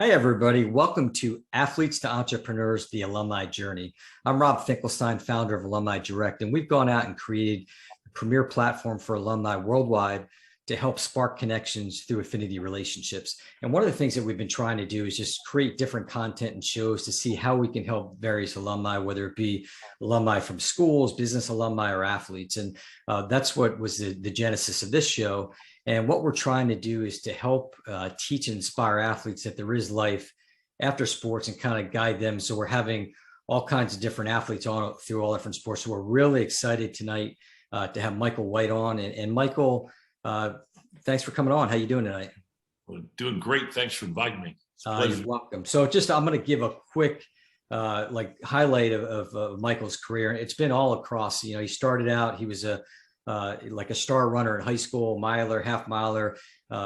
Hi, everybody. Welcome to Athletes to Entrepreneurs, the Alumni Journey. I'm Rob Finkelstein, founder of Alumni Direct, and we've gone out and created a premier platform for alumni worldwide to help spark connections through affinity relationships. And one of the things that we've been trying to do is just create different content and shows to see how we can help various alumni, whether it be alumni from schools, business alumni, or athletes. And that's what was the genesis of this show. And what we're trying to do is to help teach and inspire athletes that there is life after sports and kind of guide them. So we're having all kinds of different athletes on through all different sports. So we're really excited tonight to have Michael White on. And Michael, thanks for coming on. How you doing tonight? Well, doing great. Thanks for inviting me. You're welcome. So I'm going to give a quick highlight of Michael's career. It's been all across. He started out, he was like a star runner in high school, miler, half miler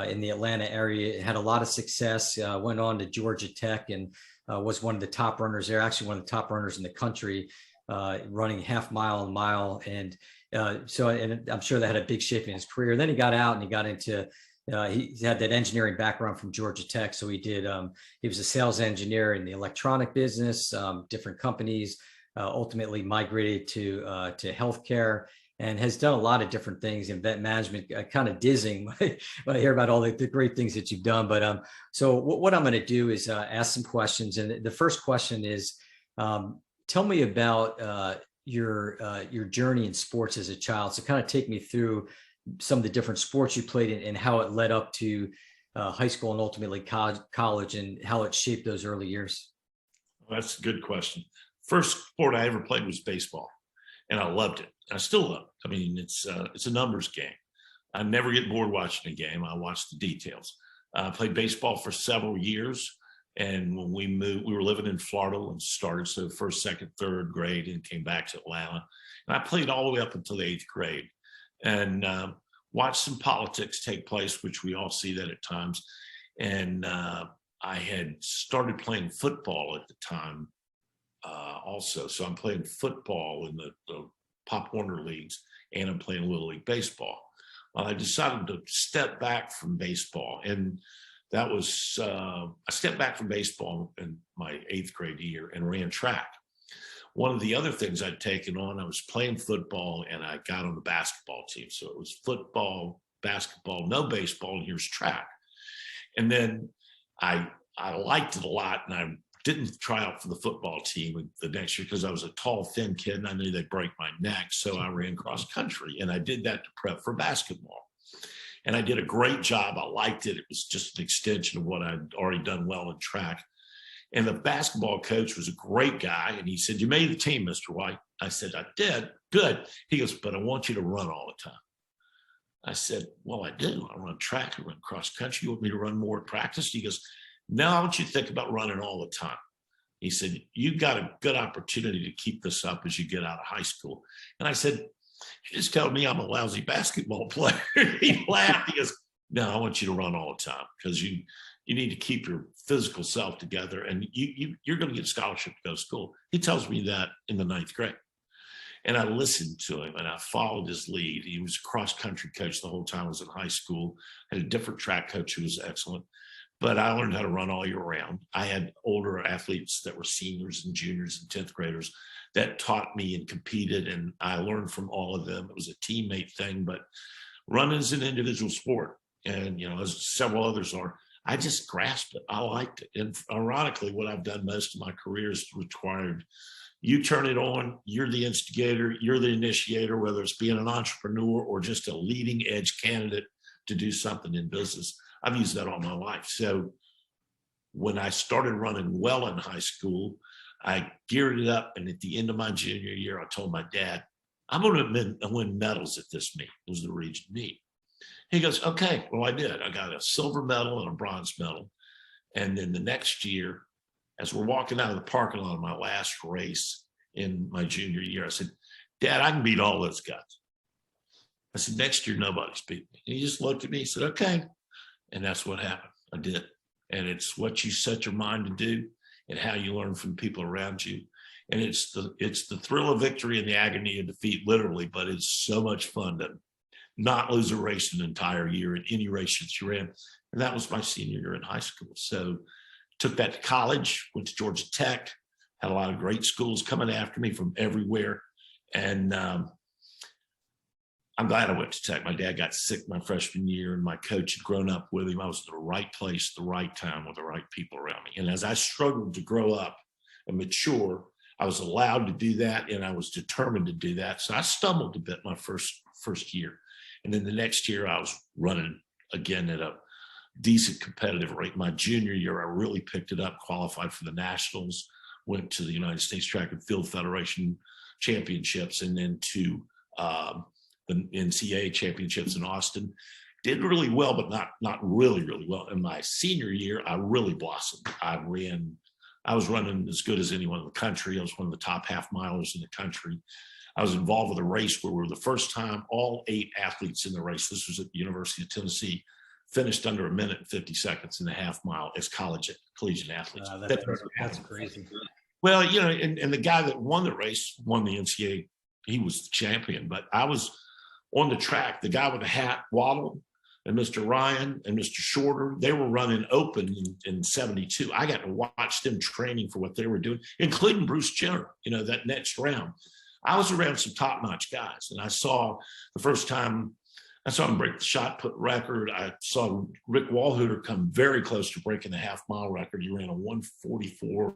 in the Atlanta area. Had a lot of success. Went on to Georgia Tech and was one of the top runners there. Actually, one of the top runners in the country, running half mile and mile. And and I'm sure that had a big shift in his career. Then he got out and he got into. He had that engineering background from Georgia Tech, so he did. He was a sales engineer in the electronic business, different companies. Ultimately, migrated to healthcare. And has done a lot of different things in vet management. Kind of dizzying when I hear about all the great things that you've done. But so what I'm going to do is ask some questions. And the first question is, tell me about your journey in sports as a child. So kind of take me through some of the different sports you played in and how it led up to high school and ultimately college and how it shaped those early years. Well, that's a good question. First sport I ever played was baseball. And I loved it. I still love it. I mean, it's a numbers game. I never get bored watching a game. I watch the details. I played baseball for several years. And when we moved, we were living in Florida and started so first, second, third grade and came back to Atlanta. And I played all the way up until the 8th grade and watched some politics take place, which we all see that at times. And I had started playing football at the time. Also, so I'm playing football in the Pop Warner leagues, and I'm playing Little League baseball. I decided to step back from baseball, and that was I stepped back from baseball in my 8th grade year and ran track. One of the other things I'd taken on, I was playing football, and I got on the basketball team. So it was football, basketball, no baseball, and here's track. And then I liked it a lot, and I didn't try out for the football team the next year because I was a tall, thin kid and I knew they'd break my neck. So I ran cross country, and I did that to prep for basketball. And I did a great job. I liked it. It was just an extension of what I'd already done well in track. And the basketball coach was a great guy. And he said, "You made the team, Mr. White." I said, "I did. Good." He goes, "But I want you to run all the time." I said, "Well, I do. I run track. I run cross country. You want me to run more at practice?" He goes, "No, I want you to think about running all the time." He said, "You've got a good opportunity to keep this up as you get out of high school." And I said, "You just told me I'm a lousy basketball player." He laughed. He goes, "No, I want you to run all the time because you need to keep your physical self together, and you're going to get a scholarship to go to school." He tells me that in the 9th grade. And I listened to him and I followed his lead. He was a cross country coach the whole time I was in high school. I had a different track coach who was excellent. But I learned how to run all year round. I had older athletes that were seniors and juniors and 10th graders that taught me and competed, and I learned from all of them. It was a teammate thing, but running is an individual sport. And, as several others are, I just grasped it. I liked it. And ironically, what I've done most of my career is required you turn it on, you're the instigator, you're the initiator, whether it's being an entrepreneur or just a leading edge candidate to do something in business. I've used that all my life. So when I started running well in high school, I geared it up. And at the end of my junior year, I told my dad, "I'm going to win medals at this meet." It was the region meet. He goes, "Okay." Well, I did. I got a silver medal and a bronze medal. And then the next year, as we're walking out of the parking lot of my last race in my junior year, I said, "Dad, I can beat all those guys." I said, "Next year, nobody's beat me." And he just looked at me and said, "Okay." And that's what happened. I did. And it's what you set your mind to do and how you learn from people around you. And it's the thrill of victory and the agony of defeat, literally, but it's so much fun to not lose a race an entire year in any race that you're in. And that was my senior year in high school. So took that to college, went to Georgia Tech, had a lot of great schools coming after me from everywhere. And I'm glad I went to Tech. My dad got sick my freshman year, and my coach had grown up with him. I was in the right place, the right time, with the right people around me. And as I struggled to grow up and mature, I was allowed to do that, and I was determined to do that. So I stumbled a bit my first year. And then the next year, I was running again at a decent competitive rate. My junior year, I really picked it up, qualified for the Nationals, went to the United States Track and Field Federation Championships, and then to the NCAA championships in Austin. Did really well, but not really well. In my senior year, I really blossomed. I was running as good as anyone in the country. I was one of the top half milers in the country. I was involved with a race where we were the first time all 8 athletes in the race, this was at the University of Tennessee, finished under 1 minute and 50 seconds in the half mile as collegiate athletes. That's crazy. Well, and the guy that won the race won the NCAA. He was the champion, but I was on the track. The guy with the hat, Waddle, and Mr. Ryan and Mr. Shorter, they were running open in 72. I got to watch them training for what they were doing, including Bruce Jenner, that next round. I was around some top-notch guys, and I saw the first time I saw him break the shot put record. I saw Rick Walhooter come very close to breaking the half-mile record. He ran a 1:44.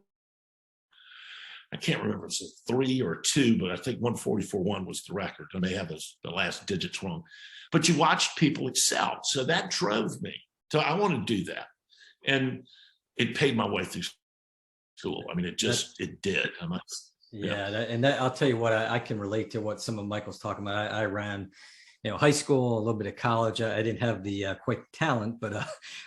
I can't remember if it's a 3 or a 2, but I think 1:44.1 was the record. I may have the last digits wrong. But you watched people excel. So that drove me. So I want to do that. And it paid my way through school. I mean, it did. I'll tell you what, I can relate to what some of Michael's talking about. I ran, high school, a little bit of college. I didn't have the quick talent, but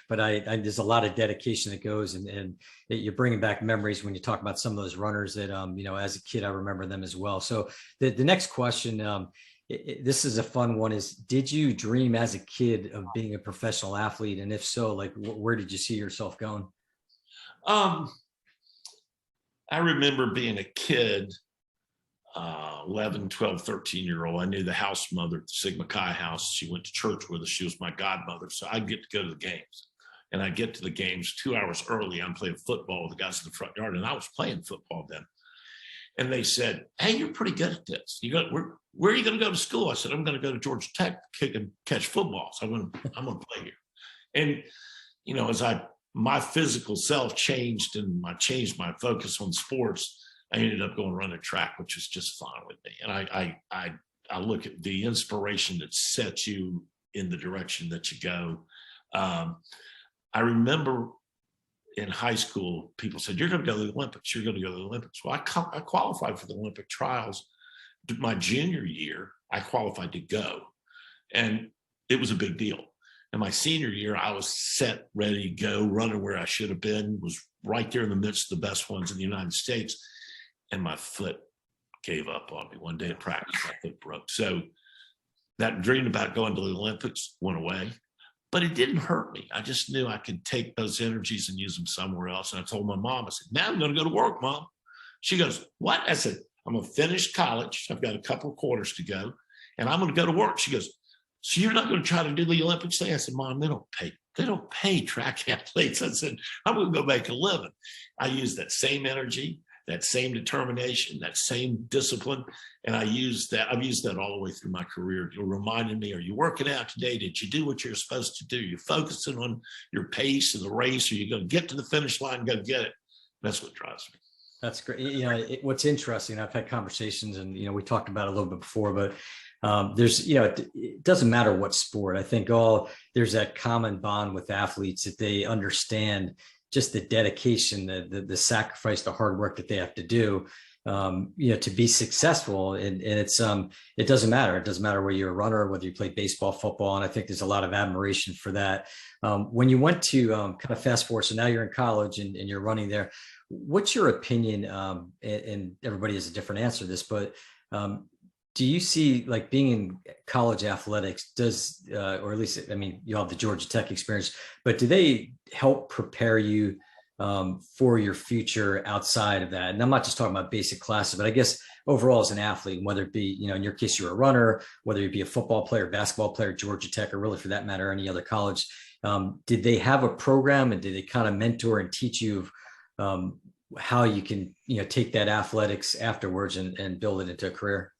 there's a lot of dedication that goes, and you're bringing back memories when you talk about some of those runners that, as a kid, I remember them as well. So the next question, this is a fun one, is did you dream as a kid of being a professional athlete? And if so, like, where did you see yourself going? I remember being a kid, 11, 12, 13-year-old. I knew the house mother at the Sigma Chi house. She went to church with us. She was my godmother. So I'd get to go to the games. And I'd get to the games 2 hours early. I'm playing football with the guys in the front yard. And I was playing football then. And they said, "Hey, you're pretty good at this. Where are you going to go to school?" I said, "I'm going to go to Georgia Tech, kick and catch football. So I'm going to play here." And, as my physical self changed and I changed my focus on sports, I ended up going run a track, which was just fine with me. And I look at the inspiration that sets you in the direction that you go. I remember in high school, people said, "You're going to go to the Olympics. You're going to go to the Olympics." Well, I qualified for the Olympic trials. My junior year, I qualified to go. And it was a big deal. And my senior year, I was set, ready to go, running where I should have been, was right there in the midst of the best ones in the United States. And my foot gave up on me one day at practice. My foot broke. So that dream about going to the Olympics went away, but it didn't hurt me. I just knew I could take those energies and use them somewhere else. And I told my mom, I said, "Now I'm going to go to work, Mom." She goes, "What?" I said, "I'm going to finish college. I've got a couple of quarters to go, and I'm going to go to work." She goes, "So you're not going to try to do the Olympics thing?" I said, "Mom, they don't pay track athletes." I said, "I'm going to go make a living." I used that same energy, that same determination, that same discipline. And I've used that all the way through my career. You're reminding me, are you working out today? Did you do what you're supposed to do? You're focusing on your pace of the race. Are you going to get to the finish line and go get it? That's what drives me. That's great. What's interesting, I've had conversations and, we talked about it a little bit before, but there's, it doesn't matter what sport. I think there's that common bond with athletes that they understand just the dedication, the sacrifice, the hard work that they have to do, to be successful. And it doesn't matter. It doesn't matter whether you're a runner, whether you play baseball, football. And I think there's a lot of admiration for that. When you went to kind of fast forward, so now you're in college and you're running there, what's your opinion? And everybody has a different answer to this, but do you see, like, being in college athletics or at least, you have the Georgia Tech experience, but do they help prepare you for your future outside of that? And I'm not just talking about basic classes, but I guess overall as an athlete, whether it be, in your case, you're a runner, whether you be a football player, basketball player, Georgia Tech, or really for that matter, any other college, Did they have a program, and did they kind of mentor and teach you how you can, take that athletics afterwards and build it into a career?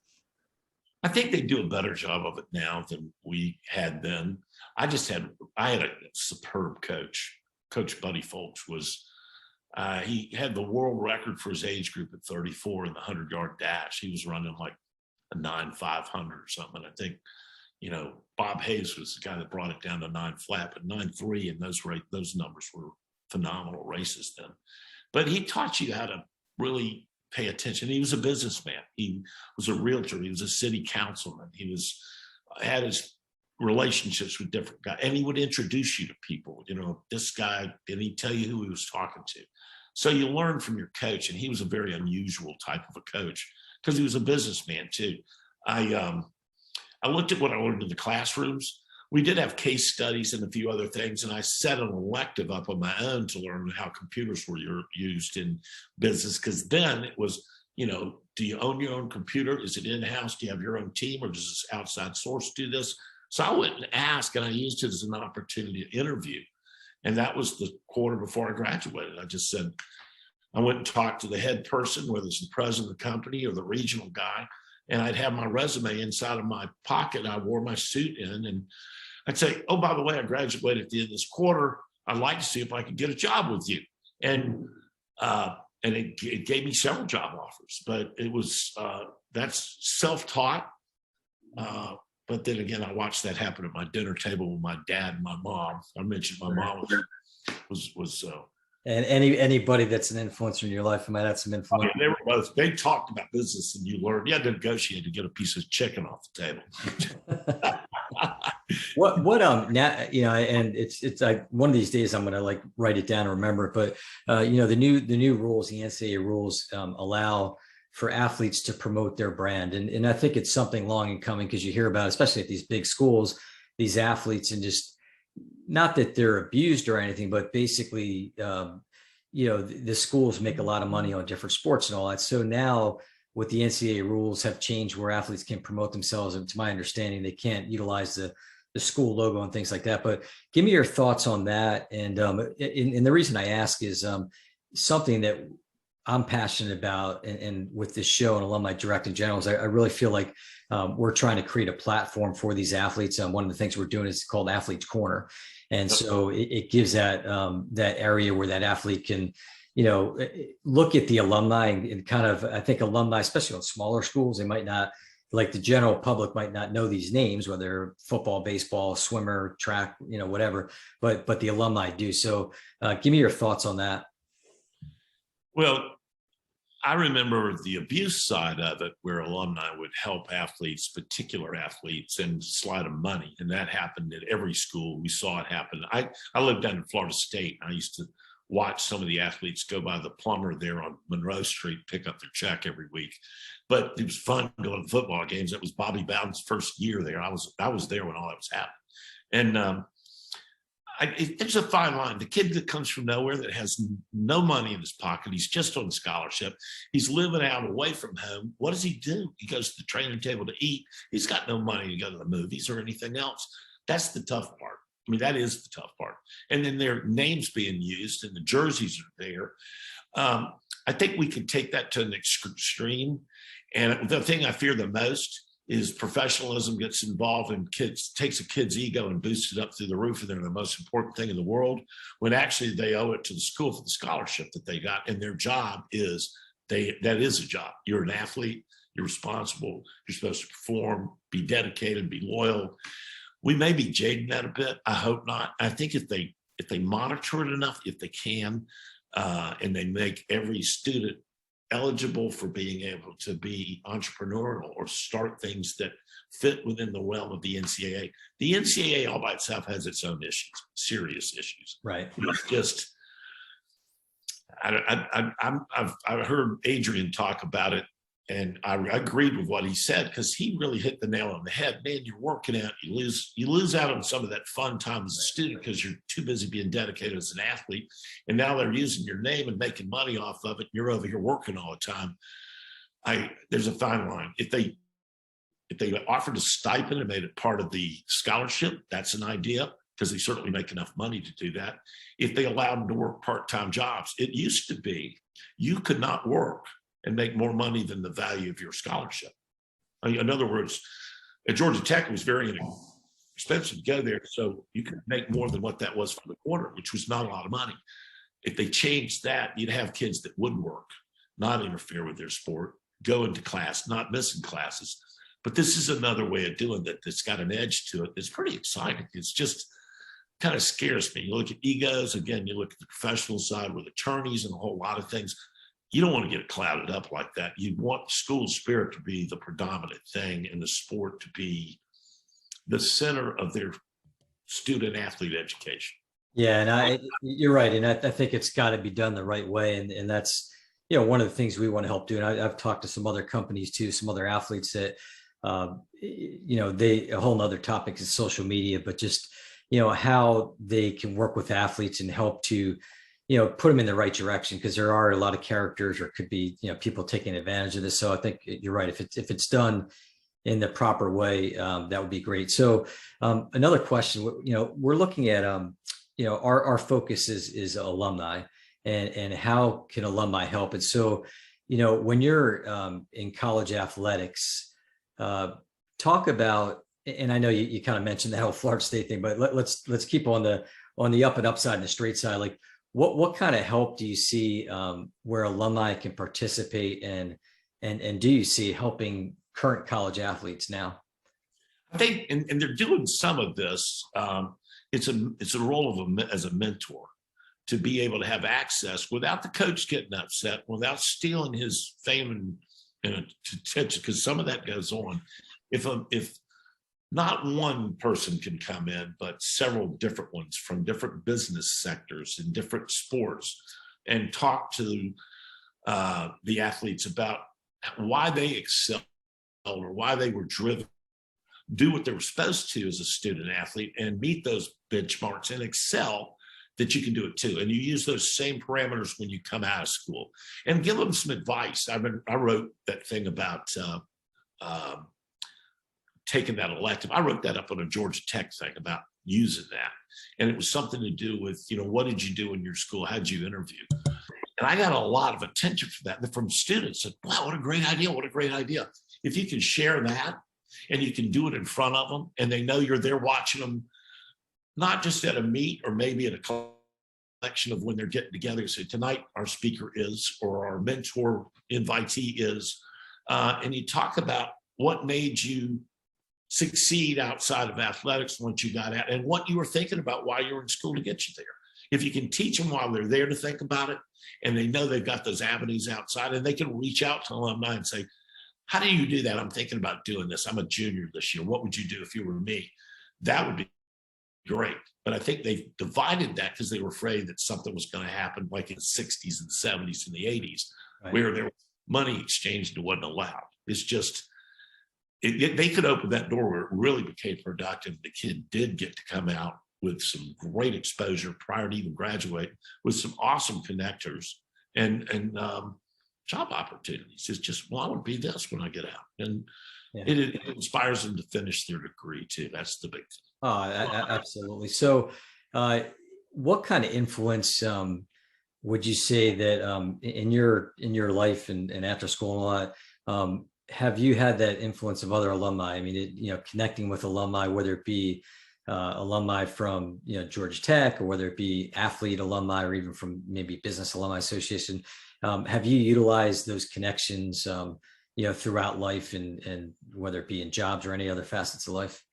I think they do a better job of it now than we had then. I had a superb coach. Coach Buddy Folks was, he had the world record for his age group at 34 in the 100-yard dash. He was running like a 9,500 or something. I think, Bob Hayes was the guy that brought it down to 9 flat, but 9.3, and those numbers were phenomenal races then. But he taught you how to really pay attention. He was a businessman. He was a realtor. He was a city councilman. He had his relationships with different guys, and he would introduce you to people. This guy, and he'd tell you who he was talking to. So you learn from your coach, and he was a very unusual type of a coach because he was a businessman too. I looked at what I learned in the classrooms. We did have case studies and a few other things, and I set an elective up on my own to learn how computers were used in business, because then it was, do you own your own computer? Is it in-house? Do you have your own team, or does this outside source do this? So I went and asked, and I used it as an opportunity to interview. And that was the quarter before I graduated. I just said, I went and talked to the head person, whether it's the president of the company or the regional guy, and I'd have my resume inside of my pocket. I wore my suit in, and I'd say, oh, by the way, I graduated at the end of this quarter. I'd like to see if I could get a job with you. And it gave me several job offers, but it was, that's self-taught. But then again, I watched that happen at my dinner table with my dad and my mom. I mentioned my mom was and anybody that's an influencer in your life might have some influence. They were both. They talked about business, and you learned. You had to negotiate to get a piece of chicken off the table. Now, and it's like one of these days I'm going to like write it down and remember it. But the new rules, the NCAA rules, allow for athletes to promote their brand, and I think it's something long in coming, because you hear about, especially at these big schools, these athletes, and just not that they're abused or anything, but basically, the schools make a lot of money on different sports and all that. So now, with the NCAA rules have changed where athletes can promote themselves, and to my understanding, they can't utilize the school logo and things like that. But give me your thoughts on that. And the reason I ask is something that I'm passionate about, and with this show and Alumni Direct in general, is I really feel like we're trying to create a platform for these athletes. One of the things we're doing is called Athlete's Corner. And so it gives that area where that athlete can, look at the alumni and kind of, I think alumni, especially on smaller schools, they might not, like the general public might not know these names, whether football, baseball, swimmer, track, whatever, but the alumni do. So give me your thoughts on that. Well, I remember the abuse side of it, where alumni would help athletes, particular athletes, and slide them money. And that happened at every school. We saw it happen. I lived down in Florida State. And I used to watch some of the athletes go by the plumber there on Monroe Street, pick up their check every week. But it was fun going to football games. That was Bobby Bowden's first year there. I was there when all that was happening. And there's a fine line. The kid that comes from nowhere, that has no money in his pocket, he's just on scholarship, he's living out away from home. What does he do? He goes to the training table to eat. He's got no money to go to the movies or anything else. That's the tough part. I mean, that is the tough part. And then their names being used and the jerseys are there. I think we could take that to an extreme. And the thing I fear the most is professionalism gets involved, and takes a kid's ego and boosts it up through the roof, and they're the most important thing in the world, when actually they owe it to the school for the scholarship that they got. And their job is, that is a job. You're an athlete, you're responsible, you're supposed to perform, be dedicated, be loyal. We may be jading that a bit. I hope not. I think if they monitor it enough, if they can, and they make every student eligible for being able to be entrepreneurial or start things that fit within the realm of the NCAA. The NCAA all by itself has its own issues, serious issues. Right. It's just, I've heard Adrian talk about it, and I agreed with what he said, because he really hit the nail on the head. Man, you're working out, you lose out on some of that fun time as a student because you're too busy being dedicated as an athlete. And now they're using your name and making money off of it. You're over here working all the time. There's a fine line. If they offered a stipend and made it part of the scholarship, that's an idea. because they certainly make enough money to do that, if they allowed them to work part-time jobs. It used to be you could not work and make more money than the value of your scholarship. In other words, at Georgia Tech, it was very expensive to go there, so you could make more than what that was for the quarter, which was not a lot of money. If they changed that, you'd have kids that would work, not interfere with their sport, go into class, not missing classes. But this is another way of doing that that's got an edge to it. It's pretty exciting. It's just kind of scares me. You look at egos, again, you look at the professional side with attorneys and a whole lot of things. You don't want to get it clouded up like that. You want school spirit to be the predominant thing and the sport to be the center of their student athlete education. Yeah, and you're right. And I think it's got to be done the right way. And that's, one of the things we want to help do. And I've talked to some other companies too, some other athletes that, a whole nother topic is social media, but just, how they can work with athletes and help to, put them in the right direction, because there are a lot of characters or could be, people taking advantage of this. So I think you're right. If it's done in the proper way, that would be great. So another question, we're looking at, our focus is alumni and how can alumni help? And so, when you're in college athletics, talk about, and I know you kind of mentioned that whole Florida State thing, but let's keep on the up and upside and the straight side. Like what kind of help do you see where alumni can participate and do you see helping current college athletes now? I think, and they're doing some of this. It's a role of as a mentor to be able to have access without the coach getting upset, without stealing his fame and attention, because some of that goes on. If not one person can come in, but several different ones from different business sectors and different sports and talk to the athletes about why they excel or why they were driven, do what they were supposed to as a student athlete and meet those benchmarks and excel, that you can do it too. And you use those same parameters when you come out of school and give them some advice. I wrote that thing about taking that elective. I wrote that up on a Georgia Tech thing about using that. And it was something to do with, what did you do in your school? How'd you interview? And I got a lot of attention for that from students. Said, wow, what a great idea. What a great idea. If you can share that and you can do it in front of them and they know you're there watching them, not just at a meet or maybe at a collection of when they're getting together. So tonight our speaker is, or our mentor invitee is, and you talk about what made you succeed outside of athletics once you got out and what you were thinking about while you were in school to get you there. If you can teach them while they're there to think about it and they know they've got those avenues outside and they can reach out to alumni and say, how do you do that? I'm thinking about doing this. I'm a junior this year. What would you do if you were me? That would be great. But I think they've divided that because they were afraid that something was going to happen like in the 60s and 70s and the 80s, right, where there was money exchanged and wasn't allowed. It's just, they could open that door where it really became productive. The kid did get to come out with some great exposure prior to even graduating, with some awesome connectors and job opportunities. It's just, well, I want to be this when I get out. And yeah, it inspires them to finish their degree too. That's the big thing. Oh, absolutely. So what kind of influence would you say that in your life and after school and all that, have you had that influence of other alumni? I mean, connecting with alumni, whether it be alumni from, Georgia Tech, or whether it be athlete alumni, or even from maybe Business Alumni Association. Have you utilized those connections, throughout life and whether it be in jobs or any other facets of life?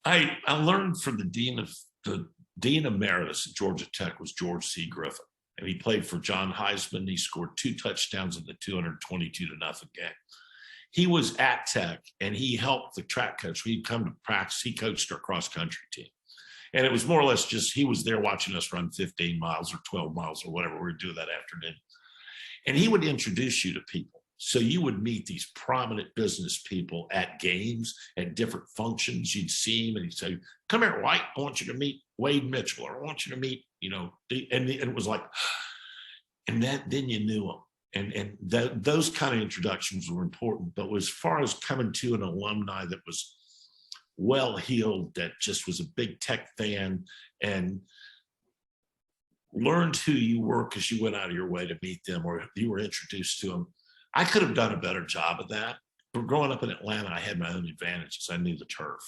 I learned from the dean emeritus at Georgia Tech was George C. Griffin, and he played for John Heisman. He scored 2 touchdowns in the 222-0 game. He was at Tech and he helped the track coach. He'd come to practice. He coached our cross country team. And it was more or less just, he was there watching us run 15 miles or 12 miles or whatever we were doing that afternoon. And he would introduce you to people. So you would meet these prominent business people at games and different functions. You'd see him and he'd say, come here, White, I want you to meet Wade Mitchell, or I want you to meet, and it was like, and then you knew him. And those kind of introductions were important. But as far as coming to an alumni that was well-heeled, that just was a big tech fan and learned who you were because you went out of your way to meet them or you were introduced to them. I could have done a better job of that. But growing up in Atlanta, I had my own advantages. I knew the turf,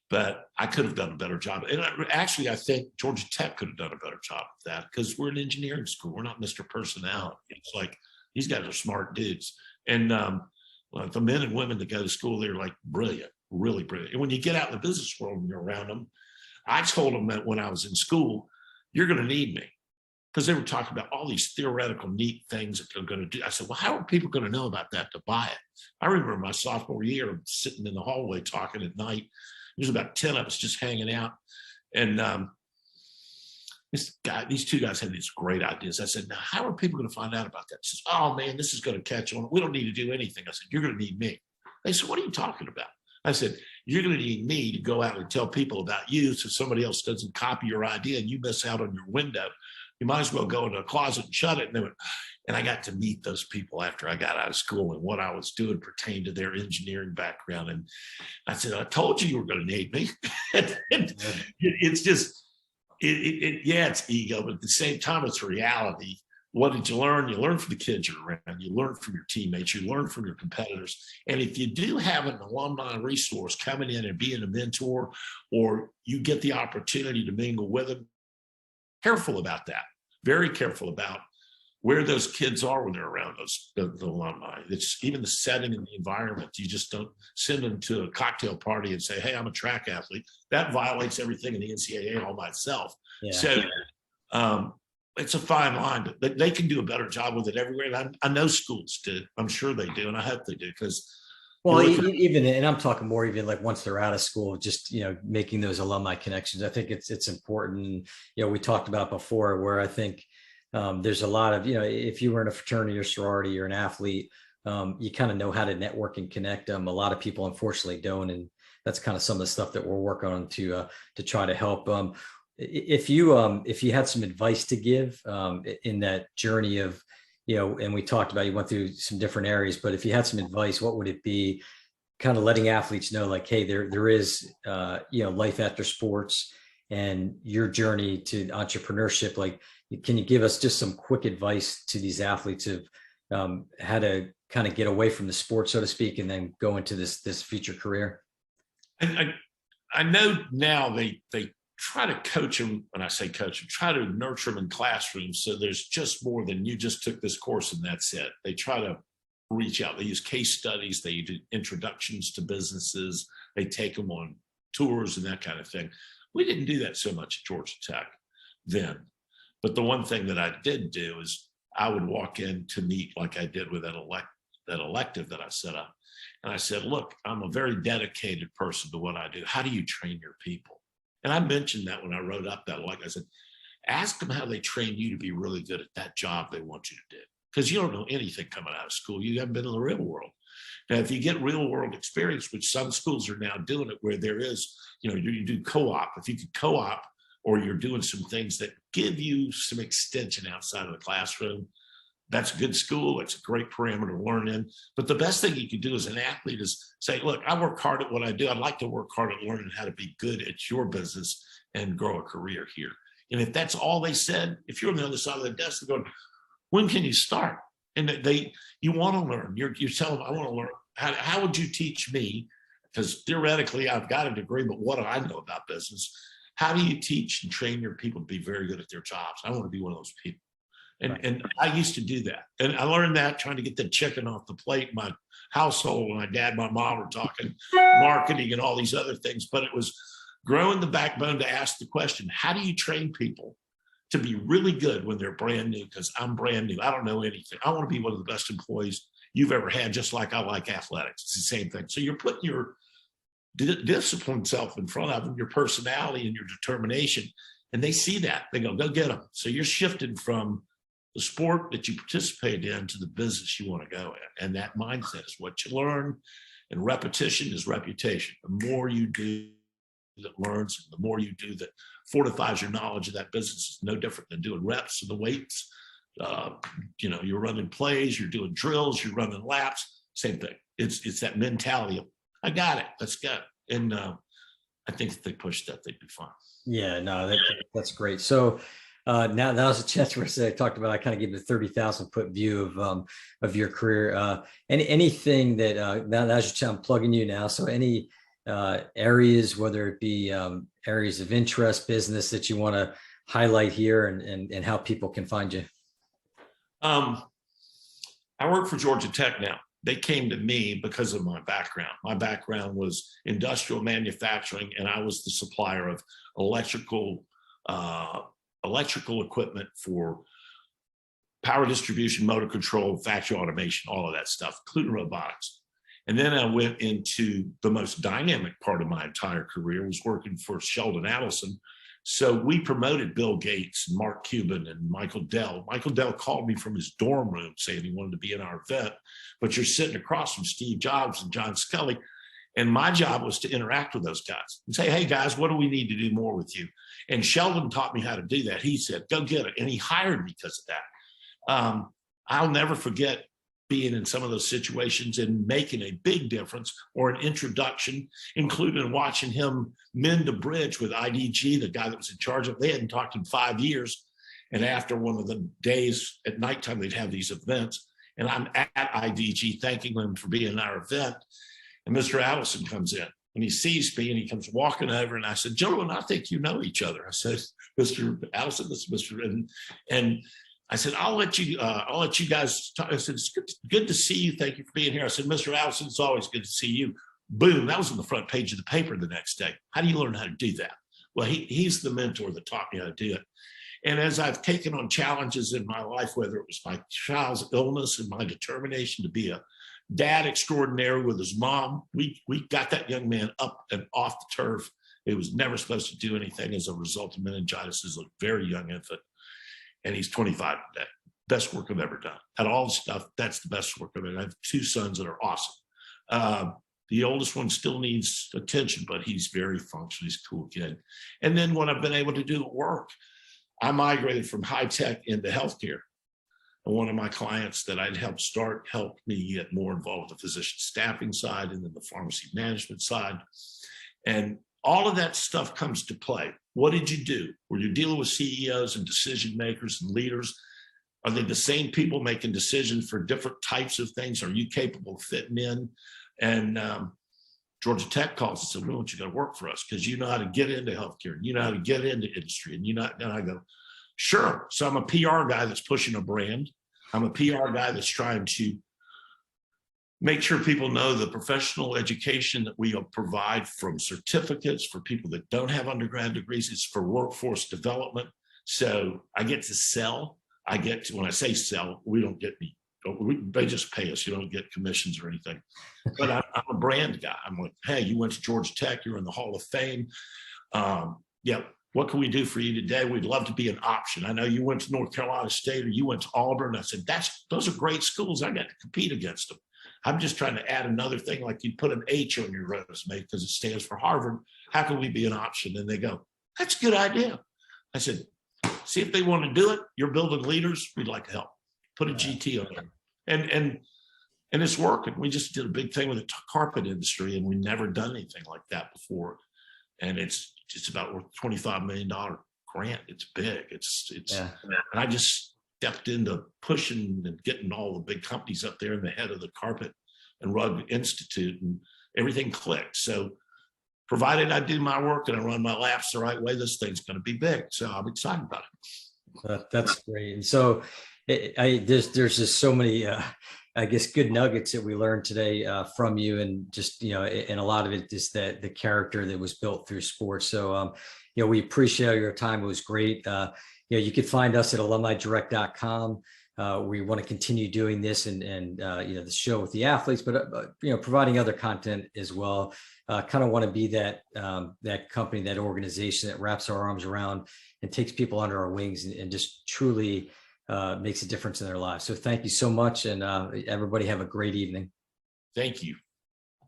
but I could have done a better job. And actually, I think Georgia Tech could have done a better job of that because we're an engineering school. We're not Mr. Personality. It's like these guys are smart dudes. And like the men and women that go to school, they're like brilliant, really brilliant. And when you get out in the business world and you're around them, I told them that when I was in school, you're going to need me. Because they were talking about all these theoretical, neat things that they're going to do. I said, well, how are people going to know about that to buy it? I remember my sophomore year sitting in the hallway talking at night. There's about 10 of us just hanging out. And these two guys had these great ideas. I said, now, how are people going to find out about that? He says, oh, man, this is going to catch on. We don't need to do anything. I said, you're going to need me. They said, what are you talking about? I said, you're going to need me to go out and tell people about you so somebody else doesn't copy your idea and you miss out on your window. You might as well go into a closet and shut it. And I got to meet those people after I got out of school, and what I was doing pertained to their engineering background. And I said, I told you were going to need me. It's just, it's ego, but at the same time, it's reality. What did you learn? You learn from the kids you're around. You learn from your teammates. You learn from your competitors. And if you do have an alumni resource coming in and being a mentor, or you get the opportunity to mingle with them, careful about that. Very careful about where those kids are when they're around the alumni. It's even the setting and the environment. You just don't send them to a cocktail party and say, hey, I'm a track athlete. That violates everything in the NCAA all by itself. Yeah. So it's a fine line, but they can do a better job with it everywhere. And I know schools do. I'm sure they do. And I hope they do, because well, even, and I'm talking more even like once they're out of school, just, making those alumni connections. I think it's important. We talked about before where I think there's a lot of, if you were in a fraternity or sorority, you're an athlete, you kind of know how to network and connect them. A lot of people unfortunately don't. And that's kind of some of the stuff that we're working on to try to help. If you had some advice to give in that journey of, and we talked about, you went through some different areas, but if you had some advice, what would it be? Kind of letting athletes know, like, hey, there is, life after sports and your journey to entrepreneurship. Like, can you give us just some quick advice to these athletes of how to kind of get away from the sport, so to speak, and then go into this future career? I know now they try to coach them. When I say coach them, try to nurture them in classrooms. So there's just more than you just took this course and that's it. They try to reach out. They use case studies. They do introductions to businesses. They take them on tours and that kind of thing. We didn't do that so much at Georgia Tech then. But the one thing that I did do is I would walk in to meet, like I did with that elective that I set up. And I said, look, I'm a very dedicated person to what I do. How do you train your people? And I mentioned that when I wrote up that, like I said, ask them how they train you to be really good at that job they want you to do. Because you don't know anything coming out of school. You haven't been in the real world. Now, if you get real world experience, which some schools are now doing it, where there is, you do co-op. If you could co-op, or you're doing some things that give you some extension outside of the classroom, that's a good school. It's a great parameter to learn in. But the best thing you can do as an athlete is say, look, I work hard at what I do. I'd like to work hard at learning how to be good at your business and grow a career here. And if that's all they said, if you're on the other side of the desk, they're going, when can you start? And you want to learn. You're telling them, I want to learn. How would you teach me? Because theoretically, I've got a degree, but what do I know about business? How do you teach and train your people to be very good at their jobs? I want to be one of those people. And I used to do that. And I learned that trying to get the chicken off the plate in my household. When my dad and my mom were talking marketing and all these other things. But it was growing the backbone to ask the question, how do you train people to be really good when they're brand new? Because I'm brand new. I don't know anything. I want to be one of the best employees you've ever had, just like I like athletics. It's the same thing. So you're putting your discipline self in front of them, your personality and your determination. And they see that. They go get them. So you're shifting from the sport that you participate in to the business you want to go in. And that mindset is what you learn. And repetition is reputation. The more you do that learns, the more you do that fortifies your knowledge of that business. Is no different than doing reps and the weights. You're running plays, you're doing drills, you're running laps, same thing. It's that mentality of, I got it, let's go. And I think if they push that, they'd be fine. Yeah, no, that's great. So now that was a chance where I talked about, I kind of gave a 30,000 foot view of your career. Anything that now that's I'm plugging you now. So any areas, whether it be areas of interest, business that you want to highlight here, and how people can find you. I work for Georgia Tech now. They came to me because of my background. My background was industrial manufacturing, and I was the supplier of electrical equipment for power distribution, motor control, factory automation, all of that stuff, including robotics. And then I went into the most dynamic part of my entire career, was working for Sheldon Adelson. So we promoted Bill Gates, and Mark Cuban, and Michael Dell. Michael Dell called me from his dorm room saying he wanted to be in our event, but you're sitting across from Steve Jobs and John Scully. And my job was to interact with those guys and say, hey, guys, what do we need to do more with you? And Sheldon taught me how to do that. He said, go get it. And he hired me because of that. I'll never forget being in some of those situations and making a big difference, or an introduction, including watching him mend a bridge with IDG, the guy that was in charge of it. They hadn't talked in 5 years. And after one of the days at nighttime, they'd have these events. And I'm at IDG thanking them for being in our event. And Mr. Allison comes in and he sees me and he comes walking over, and I said, gentlemen, I think you know each other. I said, Mr. Allison, this is Mr. And I said, I'll let you guys talk. I said, it's good to see you. Thank you for being here. I said, Mr. Allison, it's always good to see you. Boom. That was on the front page of the paper the next day. How do you learn how to do that? Well, he's the mentor that taught me how to do it. And as I've taken on challenges in my life, whether it was my child's illness and my determination to be a dad extraordinary with his mom, we got that young man up and off the turf. He was never supposed to do anything as a result of meningitis as a very young infant. And he's 25 today. Best work I've ever done. Out of all the stuff, that's the best work I've ever done. I have 2 sons that are awesome. The oldest one still needs attention, but he's very functional. He's a cool kid. And then what I've been able to do at work, I migrated from high tech into healthcare. And one of my clients that I'd helped start helped me get more involved with the physician staffing side and then the pharmacy management side. And all of that stuff comes to play. What did you do? Were you dealing with CEOs and decision makers and leaders? Are they the same people making decisions for different types of things? Are you capable of fitting in? And Georgia Tech calls and said, we want you to work for us because you know how to get into healthcare, and you know how to get into industry. And and I go, sure. So I'm a PR guy that's pushing a brand. I'm a PR guy that's trying to make sure people know the professional education that we provide, from certificates for people that don't have undergrad degrees. It's for workforce development. So I get to sell. When I say sell, we don't get any, they just pay us. You don't get commissions or anything. But I'm a brand guy. I'm like, hey, you went to Georgia Tech. You're in the Hall of Fame. Yeah. What can we do for you today? We'd love to be an option. I know you went to North Carolina State, or you went to Auburn. I said, those are great schools. I got to compete against them. I'm just trying to add another thing, like you put an H on your resume because it stands for Harvard. How can we be an option? And they go, that's a good idea. I said, see if they want to do it. You're building leaders. We'd like to help. Put a GT on them. And it's working. We just did a big thing with the carpet industry, and we never done anything like that before. And it's just about worth $25 million grant. It's big. And I just stepped into pushing and getting all the big companies up there in the head of the Carpet and Rug Institute, and everything clicked. So provided I do my work and I run my laps the right way, this thing's going to be big. So I'm excited about it. That's great. And so there's just so many, I guess, good nuggets that we learned today from you, and just, and a lot of it is the character that was built through sports. So, we appreciate your time. It was great. You can find us at alumnidirect.com. We want to continue doing this and the show with the athletes, but providing other content as well. Kind of want to be that company, that organization that wraps our arms around and takes people under our wings and just truly makes a difference in their lives. So thank you so much, and everybody have a great evening. Thank you.